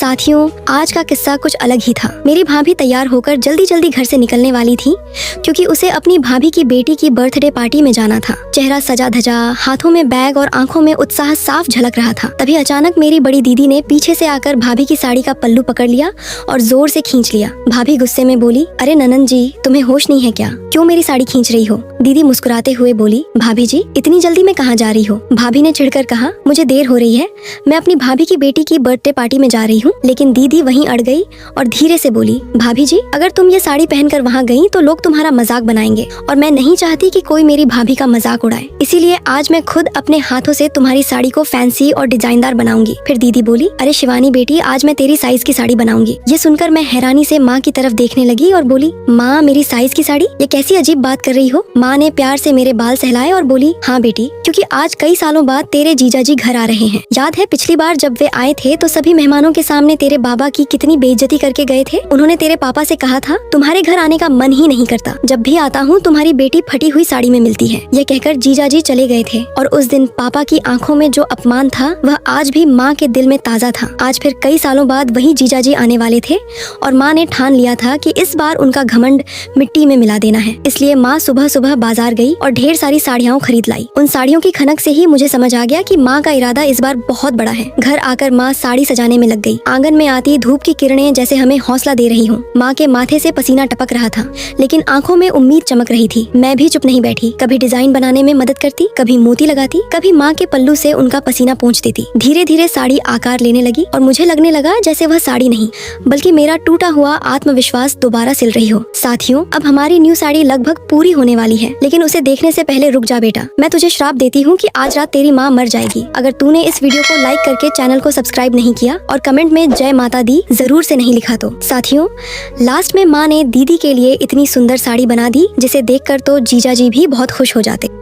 साथियों, आज का किस्सा कुछ अलग ही था। मेरी भाभी तैयार होकर जल्दी जल्दी घर से निकलने वाली थी क्योंकि उसे अपनी भाभी की बेटी की बर्थडे पार्टी में जाना था। चेहरा सजा धजा, हाथों में बैग और आंखों में उत्साह साफ झलक रहा था। तभी अचानक मेरी बड़ी दीदी ने पीछे से आकर भाभी की साड़ी का पल्लू पकड़ लिया और जोर से खींच लिया। भाभी गुस्से में बोली, अरे ननन जी, तुम्हें होश नहीं है क्या? क्यों मेरी साड़ी खींच रही हो? दीदी मुस्कुराते हुए बोली, भाभी जी, इतनी जल्दी में कहाँ जा रही हो? भाभी ने चिढ़कर कहा, मुझे देर हो रही है, मैं अपनी भाभी की बेटी की बर्थडे पार्टी में जा रही हूँ। लेकिन दीदी वहीं अड़ गई और धीरे से बोली, भाभी जी, अगर तुम ये साड़ी पहनकर वहाँ गई तो लोग तुम्हारा मजाक बनाएंगे और मैं नहीं चाहती कि कोई मेरी भाभी का मजाक उड़ाए। इसीलिए आज मैं खुद अपने हाथों से तुम्हारी साड़ी को फैंसी और डिजाइनदार बनाऊंगी। फिर दीदी बोली, अरे शिवानी बेटी, आज मैं तेरी साइज की साड़ी बनाऊंगी। ये सुनकर मैं हैरानी से माँ की तरफ देखने लगी और बोली, माँ, मेरी साइज की साड़ी? ये कैसी अजीब बात कर रही हो? माँ ने प्यार से मेरे बाल सहलाए और बोली, हाँ बेटी, क्योंकि आज कई सालों बाद तेरे जीजा जी घर आ रहे हैं। याद है पिछली बार जब वे आए थे तो सभी मेहमानों के सामने तेरे बाबा की कितनी बेइज्जती करके गए थे? उन्होंने तेरे पापा से कहा था, तुम्हारे घर आने का मन ही नहीं करता, जब भी आता हूँ तुम्हारी बेटी फटी हुई साड़ी में मिलती है। ये कहकर जीजा जी चले गए थे और उस दिन पापा की आंखों में जो अपमान था वह आज भी माँ के दिल में ताजा था। आज फिर कई सालों बाद वही जीजा जी आने वाले थे और माँ ने ठान लिया था कि इस बार उनका घमंड मिट्टी में मिला देना है। इसलिए माँ सुबह सुबह बाजार गई और ढेर सारी साड़ियाँ खरीद लाई। उन साड़ियों की खनक से ही मुझे समझ आ गया कि माँ का इरादा इस बार बहुत बड़ा है। घर आकर माँ साड़ी सजाने में लग गई। आंगन में आती धूप की किरणें जैसे हमें हौसला दे रही हूँ। माँ के माथे से पसीना टपक रहा था लेकिन आंखों में उम्मीद चमक रही थी। मैं भी चुप नहीं बैठी, कभी डिजाइन बनाने में मदद करती, कभी मोती लगाती, कभी माँ के पल्लू से उनका पसीना पोंछ देती। धीरे धीरे साड़ी आकार लेने लगी और मुझे लगने लगा जैसे वह साड़ी नहीं बल्कि मेरा टूटा हुआ आत्मविश्वास दोबारा सिल रही हो। साथियों, अब हमारी न्यू साड़ी लगभग पूरी होने वाली है, लेकिन उसे देखने से पहले रुक जा बेटा। मैं तुझे श्राप देती हूँ कि आज रात तेरी माँ मर जाएगी। अगर तूने इस वीडियो को लाइक करके चैनल को सब्सक्राइब नहीं किया और कमेंट में जय माता दी जरूर से नहीं लिखा तो। साथियों, लास्ट में माँ ने दीदी के लिए इतनी सुंदर साड़ी बना दी जिसे देखकर तो जीजा जी भी बहुत खुश हो जाते।